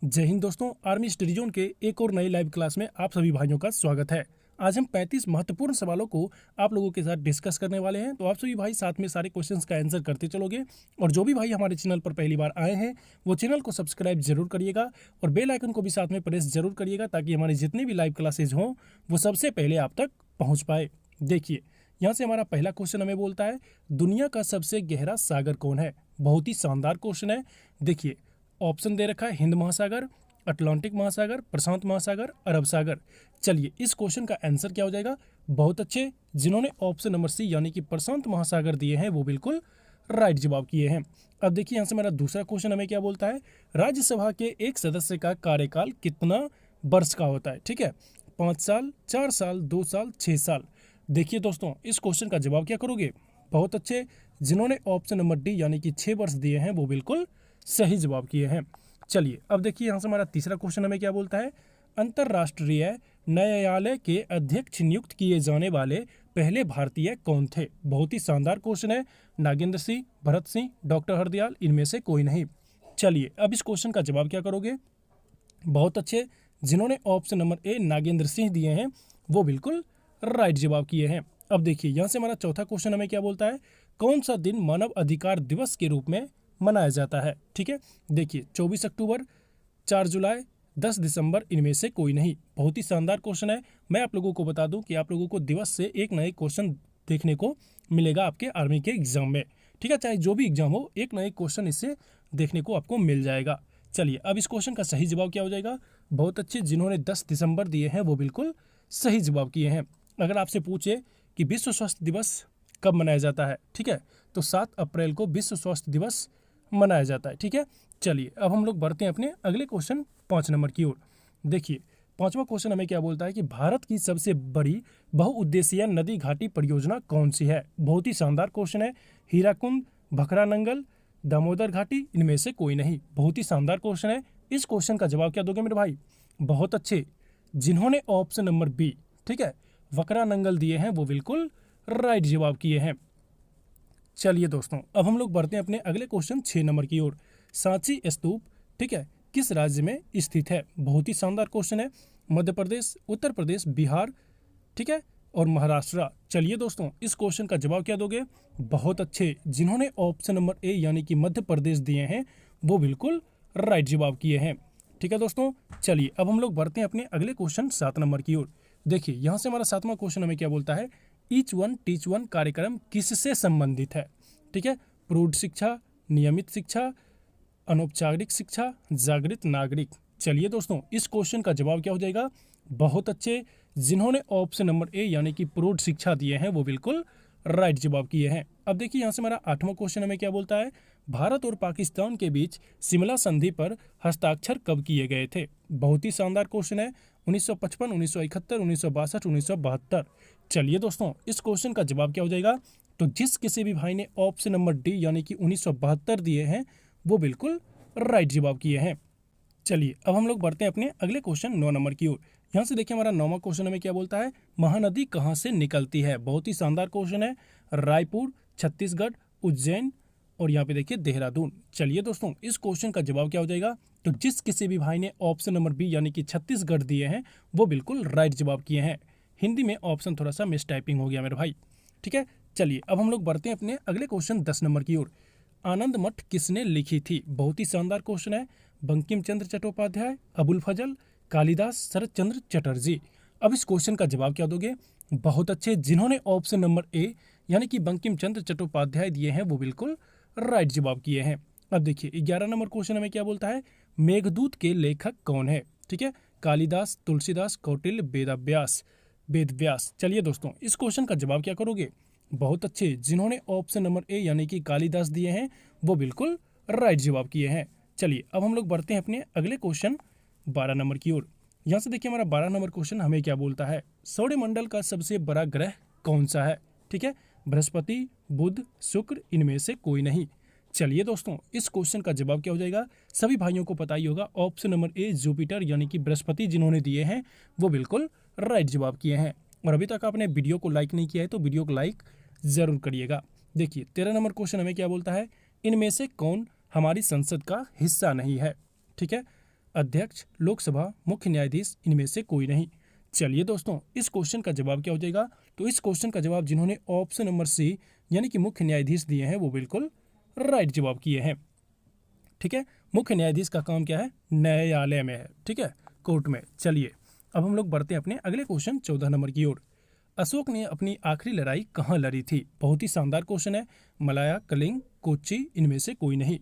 जय हिंद दोस्तों, army study zone के एक और नए लाइव क्लास में आप सभी भाइयों का स्वागत है। आज हम 35 महत्वपूर्ण सवालों को आप लोगों के साथ डिस्कस करने वाले हैं। तो आप सभी भाई साथ में सारे क्वेश्चंस का आंसर करते चलोगे और जो भी भाई हमारे चैनल पर पहली बार आए हैं वो चैनल को सब्सक्राइब जरूर करिएगा और बेल आइकन को भी साथ में प्रेस जरूर करिएगा ताकि हमारे जितने भी लाइव क्लासेज हों वो सबसे पहले आप तक पहुँच पाए। देखिए, यहाँ से हमारा पहला क्वेश्चन हमें बोलता है, दुनिया का सबसे गहरा सागर कौन है। बहुत ही शानदार क्वेश्चन है। देखिए, ऑप्शन दे रखा है हिंद महासागर, अटलांटिक महासागर, प्रशांत महासागर, अरब सागर। चलिए, इस क्वेश्चन का आंसर क्या हो जाएगा। बहुत अच्छे, जिन्होंने ऑप्शन नंबर सी यानी कि प्रशांत महासागर दिए हैं वो बिल्कुल राइट जवाब किए हैं। अब देखिए, यहाँ से मेरा दूसरा क्वेश्चन हमें क्या बोलता है, राज्यसभा के एक सदस्य का कार्यकाल कितना वर्ष का होता है। ठीक है, 5 साल, 4 साल, 2 साल, 6 साल। देखिए दोस्तों, इस क्वेश्चन का जवाब क्या करोगे। बहुत अच्छे, जिन्होंने ऑप्शन नंबर डी यानी कि 6 वर्ष दिए हैं वो बिल्कुल सही जवाब किए हैं। चलिए, अब देखिए, यहाँ से हमारा तीसरा क्वेश्चन हमें क्या बोलता है, अंतर्राष्ट्रीय न्यायालय के अध्यक्ष नियुक्त किए जाने वाले पहले भारतीय कौन थे। बहुत ही शानदार क्वेश्चन है। नागेंद्र सिंह, भरत सिंह, डॉक्टर हरदयाल, इनमें से कोई नहीं। चलिए, अब इस क्वेश्चन का जवाब क्या करोगे। बहुत अच्छे, जिन्होंने option number A Nagendra Singh दिए हैं वो बिल्कुल राइट जवाब किए हैं। अब देखिए, यहाँ से हमारा चौथा क्वेश्चन हमें क्या बोलता है, कौन सा दिन मानव अधिकार दिवस के रूप में मनाया जाता है। ठीक है, देखिए, 24 अक्टूबर, 4 जुलाई, 10 दिसंबर, इनमें से कोई नहीं। बहुत ही शानदार क्वेश्चन है। मैं आप लोगों को बता दूं कि आप लोगों को दिवस से एक नए क्वेश्चन देखने को मिलेगा आपके आर्मी के एग्जाम में। ठीक है, चाहे जो भी एग्जाम हो, एक नए क्वेश्चन इससे देखने को आपको मिल जाएगा। चलिए, अब इस क्वेश्चन का सही जवाब क्या हो जाएगा। बहुत अच्छे, जिन्होंने 10 दिसंबर दिए हैं वो बिल्कुल सही जवाब किए हैं। अगर आपसे पूछे कि विश्व स्वास्थ्य दिवस कब मनाया जाता है, ठीक है, तो 7 अप्रैल को विश्व स्वास्थ्य दिवस मनाया जाता है। ठीक है, चलिए, अब हम लोग बढ़ते हैं अपने अगले क्वेश्चन 5 नंबर की ओर। देखिए, 5वां क्वेश्चन हमें क्या बोलता है कि भारत की सबसे बड़ी बहुउद्देशीय नदी घाटी परियोजना कौन सी है। बहुत ही शानदार क्वेश्चन है। हीराकुंड, भखरा नंगल, दामोदर घाटी, इनमें से कोई नहीं। बहुत ही शानदार क्वेश्चन है। इस क्वेश्चन का जवाब क्या दोगे मेरे भाई। बहुत अच्छे, जिन्होंने ऑप्शन नंबर बी, ठीक है, वकरा नंगल दिए हैं वो बिल्कुल राइट जवाब किए हैं। चलिए दोस्तों, अब हम लोग बढ़ते हैं अपने अगले क्वेश्चन 6 नंबर की ओर। सांची स्तूप, ठीक है, किस राज्य में स्थित है। बहुत ही शानदार क्वेश्चन है। मध्य प्रदेश, उत्तर प्रदेश, बिहार, ठीक है, और महाराष्ट्र। चलिए दोस्तों, इस क्वेश्चन का जवाब क्या दोगे। बहुत अच्छे, जिन्होंने ऑप्शन नंबर ए यानी कि मध्य प्रदेश दिए हैं वो बिल्कुल राइट जवाब किए हैं। ठीक है दोस्तों, चलिए, अब हम लोग बढ़ते हैं अपने अगले क्वेश्चन 7 नंबर की ओर। देखिए, यहाँ से हमारा 7वां क्वेश्चन हमें क्या बोलता है, ईच वन टीच वन कार्यक्रम किससे संबंधित है। ठीक है, प्रौढ़ शिक्षा, नियमित शिक्षा, अनौपचारिक शिक्षा, जागृत नागरिक। चलिए दोस्तों, इस क्वेश्चन का जवाब क्या हो जाएगा। बहुत अच्छे, जिन्होंने ऑप्शन नंबर ए यानी कि प्रौढ़ शिक्षा दिए हैं वो बिल्कुल राइट जवाब किए हैं। अब देखिए, यहाँ से हमारा 8वां क्वेश्चन हमें क्या बोलता है, भारत और पाकिस्तान के बीच शिमला संधि पर हस्ताक्षर कब किए गए थे। बहुत ही शानदार क्वेश्चन है। 1955, 1971, 1962, 1972। चलिए दोस्तों, इस क्वेश्चन का जवाब क्या हो जाएगा। तो जिस किसी भी भाई ने ऑप्शन नंबर डी यानी कि 1972 दिए हैं वो बिल्कुल राइट जवाब किए हैं। चलिए, अब हम लोग बढ़ते हैं अपने अगले क्वेश्चन 9 नंबर की ओर। यहाँ से देखिए, हमारा 9वां क्वेश्चन हमें क्या बोलता है, महानदी कहाँ से निकलती है। बहुत ही शानदार क्वेश्चन है। रायपुर, छत्तीसगढ़, उज्जैन, और यहाँ पे देखिए देहरादून। चलिए दोस्तों, इस क्वेश्चन का जवाब क्या हो जाएगा। तो जिस किसी भी भाई ने ऑप्शन नंबर बी यानी कि छत्तीसगढ़ दिए हैं वो बिल्कुल राइट जवाब किए हैं। हिंदी में ऑप्शन थोड़ा सा मिस टाइपिंग हो गया मेरे भाई। ठीक है, चलिए, अब हम लोग बढ़ते हैं अपने अगले क्वेश्चन 10 नंबर की ओर। आनंद मठ किसने लिखी थी। बहुत ही शानदार क्वेश्चन है। बंकिम चंद्र चट्टोपाध्याय, अबुल फजल, कालिदास, शरत चंद्र चटर्जी। अब इस क्वेश्चन का जवाब क्या दोगे। बहुत अच्छे, जिन्होंने ऑप्शन नंबर ए यानी कि बंकिम चंद्र चट्टोपाध्याय दिए हैं वो बिल्कुल राइट जवाब किए हैं। अब देखिए, 11 नंबर क्वेश्चन हमें क्या बोलता है, मेघदूत के लेखक कौन है। ठीक है, कालिदास, तुलसीदास, कौटिल्य, वेदव्यास। चलिए दोस्तों, इस क्वेश्चन का जवाब क्या करोगे। बहुत अच्छे, जिन्होंने ऑप्शन नंबर ए यानी कि कालिदास दिए हैं वो बिल्कुल राइट जवाब किए हैं। चलिए, अब हम लोग बढ़ते हैं अपने अगले क्वेश्चन 12 नंबर की ओर। यहाँ से देखिए, हमारा 12 नंबर क्वेश्चन हमें क्या बोलता है, सौरमंडल का सबसे बड़ा ग्रह कौन सा है। ठीक है, बृहस्पति, बुध, शुक्र, इनमें से कोई नहीं। चलिए दोस्तों, इस क्वेश्चन का जवाब क्या हो जाएगा। सभी भाइयों को पता ही होगा, ऑप्शन नंबर ए जुपिटर यानी कि बृहस्पति जिन्होंने दिए हैं वो बिल्कुल राइट जवाब किए हैं। और अभी तक आपने वीडियो को लाइक नहीं किया है तो वीडियो को लाइक जरूर करिएगा। देखिए, 13 नंबर क्वेश्चन हमें क्या बोलता है, इनमें से कौन हमारी संसद का हिस्सा नहीं है। ठीक है, अध्यक्ष, लोकसभा, मुख्य न्यायाधीश, इनमें से कोई नहीं। चलिए दोस्तों, इस क्वेश्चन का जवाब क्या हो जाएगा? तो इस क्वेश्चन का जवाब जिन्होंने ऑप्शन नंबर सी यानी कि मुख्य न्यायाधीश दिए हैं वो बिल्कुल राइट जवाब किए हैं। ठीक है, मुख्य न्यायाधीश का काम क्या है? न्यायालय में है, ठीक है, कोर्ट में। चलिए अब हम लोग बढ़ते हैं अपने अगले क्वेश्चन 14 नंबर की ओर। अशोक ने अपनी आखिरी लड़ाई कहाँ लड़ी थी? बहुत ही शानदार क्वेश्चन है। मलाया, कलिंग, कोच्चि, इनमें से कोई नहीं।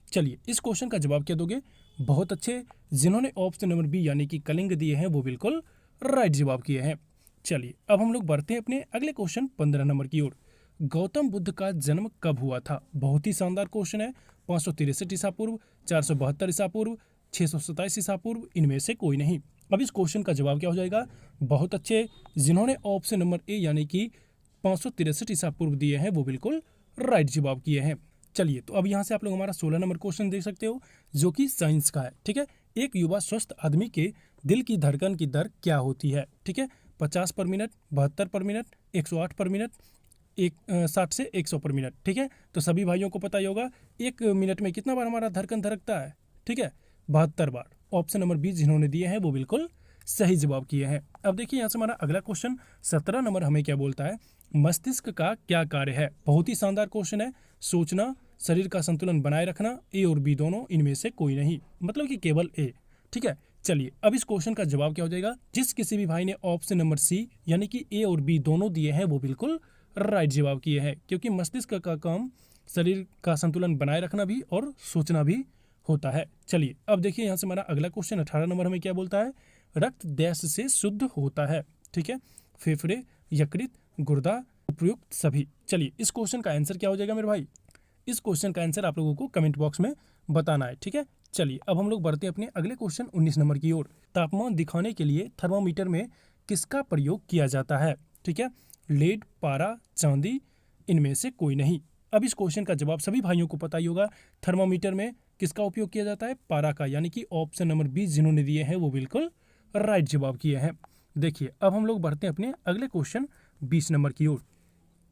चलिए इस क्वेश्चन का जवाब क्या दोगे? बहुत अच्छे, जिन्होंने ऑप्शन नंबर बी यानी कि कलिंग दिए हैं वो बिल्कुल राइट जवाब किए हैं। चलिए अब हम लोग बढ़ते हैं अपने अगले क्वेश्चन 15 नंबर की ओर। गौतम बुद्ध का जन्म कब हुआ था? बहुत ही शानदार क्वेश्चन है। 563 ईसा पूर्व, 472 ईसा पूर्व, 627 ईसा पूर्व, इनमें से कोई नहीं। अब इस क्वेश्चन का जवाब क्या हो जाएगा? बहुत अच्छे, जिन्होंने ऑप्शन नंबर ए यानी कि 563 ईसा पूर्व दिए हैं वो बिल्कुल राइट जवाब किए हैं। चलिए तो अब यहाँ से आप लोग हमारा 16 नंबर क्वेश्चन देख सकते हो जो कि साइंस का है। ठीक है, एक युवा स्वस्थ आदमी के दिल की धड़कन की दर क्या होती है? ठीक है, 50 पर मिनट, 72 पर मिनट, 108 पर मिनट, 60 से 100 पर मिनट। ठीक है, तो सभी भाइयों को पता ही होगा एक मिनट में कितना बार हमारा धड़कन धड़कता है? ठीक है, 72 बार। ऑप्शन नंबर बी जिन्होंने दिए हैं वो बिल्कुल सही जवाब किए हैं। अब देखिए यहाँ से हमारा अगला क्वेश्चन 17 नंबर हमें क्या बोलता है? मस्तिष्क का क्या कार्य है? बहुत ही शानदार क्वेश्चन है। सोचना, शरीर का संतुलन बनाए रखना, ए और बी दोनों, इनमें से कोई नहीं, मतलब कि केवल ए। ठीक है, चलिए अब इस क्वेश्चन का जवाब क्या हो जाएगा? जिस किसी भी भाई ने ऑप्शन नंबर सी यानी कि ए और बी दोनों दिए हैं वो बिल्कुल राइट जवाब किए हैं, क्योंकि मस्तिष्क का काम शरीर का संतुलन बनाए रखना भी और सोचना भी होता है। चलिए अब देखिए यहाँ से हमारा अगला क्वेश्चन 18 नंबर हमें क्या बोलता है? रक्त डैश से शुद्ध होता है? ठीक है, फेफड़े, यकृत, गुर्दा, उपयुक्त सभी। चलिए इस क्वेश्चन का आंसर क्या हो जाएगा मेरे भाई? इस क्वेश्चन का आंसर आप लोगों को कमेंट बॉक्स में बताना है। ठीक है, चलिए अब हम लोग बढ़ते हैं अपने अगले क्वेश्चन 19 नंबर की ओर। तापमान दिखाने के लिए थर्मामीटर में किसका प्रयोग किया जाता है? ठीक है, लेड, पारा, चांदी, इनमें से कोई नहीं। अब इस क्वेश्चन का जवाब सभी भाइयों को पता ही होगा। थर्मामीटर में किसका उपयोग किया जाता है? पारा का, यानी कि ऑप्शन नंबर बी जिन्होंने दिए हैं वो बिल्कुल राइट जवाब किए हैं। देखिए अब हम लोग बढ़ते हैं अपने अगले क्वेश्चन 20 नंबर की ओर।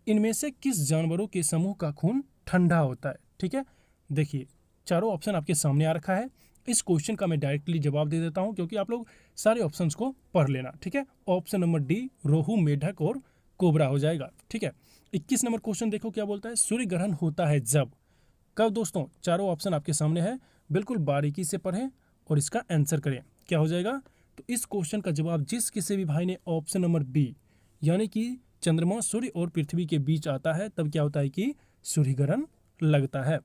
इनमें से किस जानवरों के समूह का खून ठंडा होता है? ठीक है, देखिए चारों ऑप्शन आपके सामने आ रखा है। इस क्वेश्चन का मैं डायरेक्टली जवाब दे देता हूं, क्योंकि आप लोग सारे ऑप्शंस को पढ़ लेना। ठीक है, ऑप्शन नंबर डी रोहू, मेढक और कोबरा हो जाएगा। ठीक है, 21 नंबर क्वेश्चन देखो क्या बोलता है? सूर्य ग्रहण होता है जब? कब दोस्तों? चारों ऑप्शन आपके सामने है, बिल्कुल बारीकी से पढ़ें और इसका आंसर करें। क्या हो जाएगा? तो इस क्वेश्चन का जवाब जिस किसी भी भाई ने ऑप्शन नंबर बी यानी कि चंद्रमा सूर्य और पृथ्वी के बीच आता है तब क्या होता है कि सूर्य ग्रहण लगता है।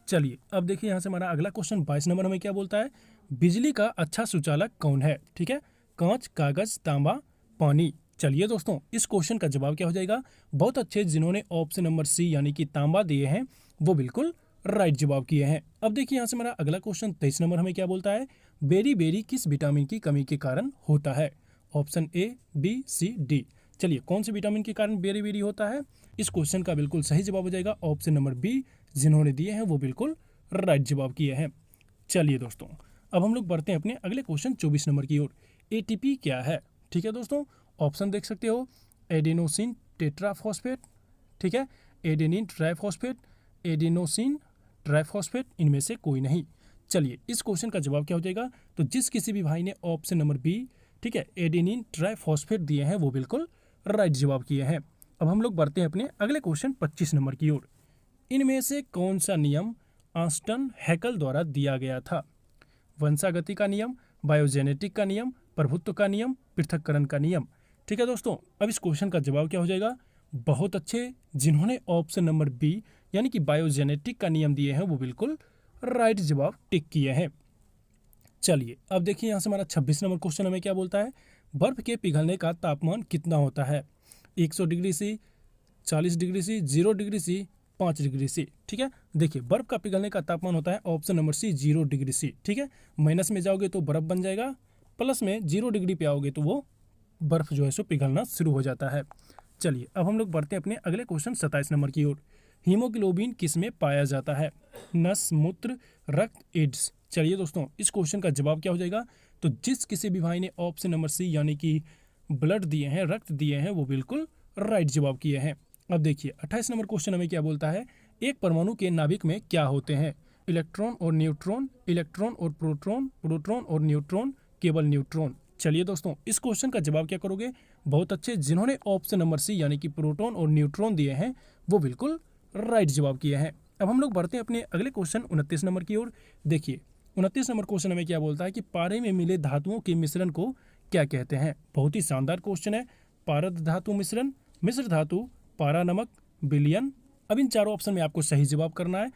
चलिए अब देखिए यहाँ से हमारा अगला क्वेश्चन 22 नंबर हमें क्या बोलता है? बिजली का अच्छा सुचालक कौन है? ठीक है, कांच, कागज, तांबा, पानी। चलिए दोस्तों इस क्वेश्चन का जवाब क्या हो जाएगा? बहुत अच्छे, जिन्होंने ऑप्शन नंबर सी यानी कि तांबा दिए हैं वो बिल्कुल राइट जवाब किए हैं। अब देखिए यहाँ से हमारा अगला क्वेश्चन 23 नंबर हमें क्या बोलता है? बेरी बेरी किस विटामिन की कमी के कारण होता है? Option A, B, C, D. चलिए कौन से विटामिन के कारण बेरी बेरी होता है? इस क्वेश्चन का बिल्कुल सही जवाब हो जाएगा ऑप्शन नंबर बी, जिन्होंने दिए हैं वो बिल्कुल राइट जवाब किए हैं। चलिए दोस्तों अब हम लोग बढ़ते हैं अपने अगले क्वेश्चन 24 नंबर की ओर। एटीपी क्या है? ठीक है दोस्तों, ऑप्शन देख सकते हो, एडेनोसिन टेट्राफॉस्फेट, ठीक है, एडेनिन ट्राइफॉस्फेट, एडेनोसिन ट्राइफॉस्फेट, इनमें से कोई नहीं। चलिए इस क्वेश्चन का जवाब क्या हो जाएगा? तो जिस किसी भी भाई ने ऑप्शन नंबर बी, ठीक है, एडेनिन ट्राइफॉस्फेट दिए हैं वो बिल्कुल राइट जवाब किए हैं। अब हम लोग बढ़ते हैं अपने अगले क्वेश्चन 25 नंबर की ओर। इनमें से कौन सा नियम ऑस्टन हैकल द्वारा दिया गया था? वंशागति का नियम, बायोजेनेटिक का नियम, प्रभुत्व का नियम, पृथक्करण का नियम। ठीक है दोस्तों, अब इस क्वेश्चन का जवाब क्या हो जाएगा? बहुत अच्छे, जिन्होंने ऑप्शन नंबर बी यानी कि बायोजेनेटिक का नियम दिए हैं वो बिल्कुल राइट जवाब टिक किए हैं। चलिए अब देखिए यहाँ से हमारा 26 नंबर क्वेश्चन हमें क्या बोलता है? बर्फ के पिघलने का तापमान कितना होता है? 100 degree C, 40 degree C, 0 degree C, 5 degree C. ठीक है, देखिए बर्फ का पिघलने का तापमान होता है option number C 0 degree C. ठीक है, माइनस में जाओगे तो बर्फ बन जाएगा, प्लस में 0 डिग्री पे आओगे तो वो बर्फ जो है सो पिघलना शुरू हो जाता है। चलिए अब हम लोग बढ़ते हैं अपने अगले क्वेश्चन 27 नंबर की ओर। हीमोग्लोबिन किस में पाया जाता है? नस, मूत्र, रक्त, एड्स। चलिए दोस्तों इस क्वेश्चन का जवाब क्या हो जाएगा? तो जिस किसी भी भाई ने ऑप्शन नंबर सी यानी कि ब्लड दिए हैं, रक्त दिए हैं, वो बिल्कुल राइट जवाब किए हैं। अब देखिए 28 नंबर क्वेश्चन हमें क्या बोलता है? एक परमाणु के नाभिक में क्या होते हैं? इलेक्ट्रॉन और न्यूट्रॉन, इलेक्ट्रॉन और प्रोटॉन, प्रोटॉन और न्यूट्रॉन, केवल न्यूट्रॉन। चलिए दोस्तों, इस क्वेश्चन का जवाब क्या करोगे? बहुत अच्छे, जिन्होंने ऑप्शन नंबर सी यानी कि प्रोटॉन और न्यूट्रॉन दिए हैं वो बिल्कुल राइट जवाब किए हैं। अब हम लोग बढ़ते हैं अपने अगले क्वेश्चन 29 नंबर की ओर। देखिए 29 नंबर क्वेश्चन हमें क्या बोलता है कि पारे में मिले धातुओं के मिश्रण को क्या कहते हैं? बहुत ही शानदार क्वेश्चन है। पारद धातु मिश्रण, मिश्र धातु, पारा नमक, विलयन। अब इन चारों ऑप्शन में आपको सही जवाब करना है।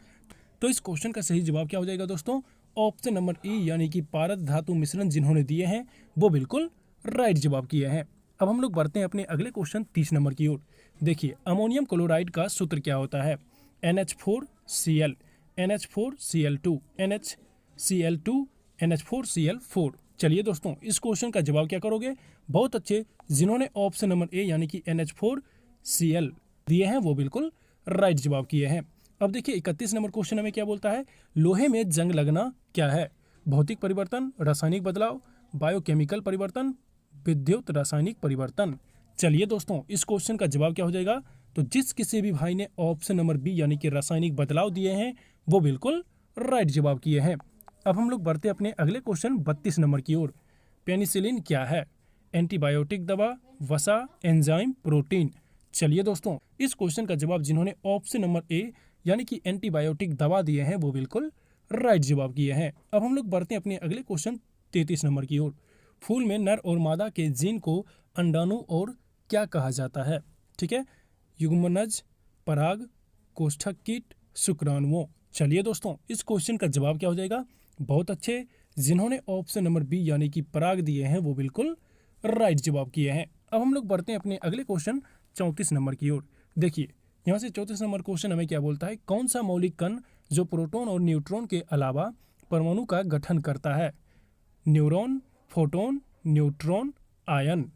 तो इस क्वेश्चन का सही जवाब क्या हो जाएगा दोस्तों? ऑप्शन नंबर ई यानी कि पारद धातु मिश्रण जिन्होंने दिए हैं वो बिल्कुल राइट जवाब किए हैं। अब हम लोग बढ़ते हैं अपने अगले क्वेश्चन 30 नंबर की ओर। देखिए अमोनियम क्लोराइड का सूत्र क्या होता है? NH4Cl, NH4Cl2, NHCl2, NH4Cl4। चलिए दोस्तों, इस क्वेश्चन का जवाब क्या करोगे? बहुत अच्छे, जिन्होंने ऑप्शन नंबर ए यानी कि NH4Cl दिए हैं वो बिल्कुल राइट जवाब किए हैं। अब देखिए 31 नंबर क्वेश्चन हमें क्या बोलता है? लोहे में जंग लगना क्या है? भौतिक परिवर्तन, रासायनिक बदलाव, बायोकेमिकल परिवर्तन, विद्युत रासायनिक परिवर्तन। चलिए दोस्तों, इस क्वेश्चन का जवाब क्या हो जाएगा? तो जिस किसी भी भाई ने ऑप्शन नंबर बी यानी कि रासायनिक बदलाव दिए हैं वो बिल्कुल राइट जवाब किए हैं। अब हम लोग बढ़ते अपने अगले क्वेश्चन 32 नंबर की ओर। पेनिसिलिन क्या है? एंटीबायोटिक दवा, वसा, एंजाइम, प्रोटीन। चलिए दोस्तों, इस क्वेश्चन का जवाब जिन्होंने ऑप्शन नंबर ए यानी कि एंटीबायोटिक दवा दिए हैं वो बिल्कुल राइट जवाब किए हैं। अब हम लोग बढ़ते हैं अपने अगले क्वेश्चन 33 नंबर की ओर। फूल में नर और मादा के जीन को अंडाणु और क्या कहा जाता है? ठीक है, युग्मनज, पराग, कोष्ठक कीट, शुक्राणुओं। चलिए दोस्तों, इस क्वेश्चन का जवाब क्या हो जाएगा? बहुत अच्छे, जिन्होंने ऑप्शन नंबर बी यानी कि पराग दिए हैं वो बिल्कुल राइट जवाब किए हैं। अब हम लोग बढ़ते हैं अपने अगले क्वेश्चन 34 नंबर की ओर। देखिए यहाँ से 34 नंबर क्वेश्चन हमें क्या बोलता है? कौन सा मौलिक कण जो प्रोटॉन और न्यूट्रॉन के अलावा परमाणु का गठन करता है? Neuron, photon, neutron, ion.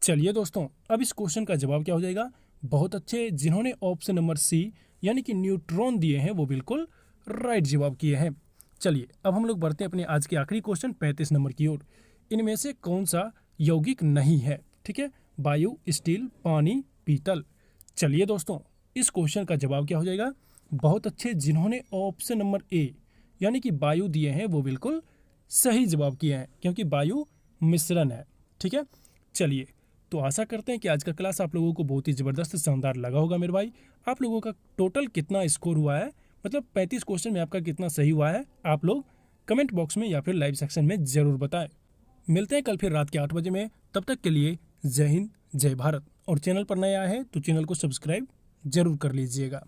चलिए दोस्तों, अब इस क्वेश्चन का जवाब क्या हो जाएगा? बहुत अच्छे, जिन्होंने ऑप्शन नंबर सी यानी कि न्यूट्रॉन दिए हैं वो बिल्कुल राइट जवाब किए हैं। चलिए अब हम लोग बढ़ते हैं अपने आज के आखिरी क्वेश्चन 35 नंबर की ओर। इनमें से कौन सा यौगिक नहीं है? ठीक है, वायु, स्टील, पानी, पीतल। चलिए दोस्तों, इस क्वेश्चन का जवाब क्या हो जाएगा? बहुत अच्छे, जिन्होंने ऑप्शन नंबर ए यानी कि वायु दिए हैं वो बिल्कुल सही जवाब किए हैं, क्योंकि वायु मिश्रण है। ठीक है, चलिए तो आशा करते हैं कि आज का क्लास आप लोगों को बहुत ही ज़बरदस्त शानदार लगा होगा। मेरे भाई, आप लोगों का टोटल कितना स्कोर हुआ है, मतलब 35 क्वेश्चन में आपका कितना सही हुआ है, आप लोग कमेंट बॉक्स में या फिर लाइव सेक्शन में ज़रूर बताएं। मिलते हैं कल फिर रात के 8 बजे में। तब तक के लिए जय हिंद, जय भारत। और चैनल पर नया है तो चैनल को सब्सक्राइब जरूर कर लीजिएगा।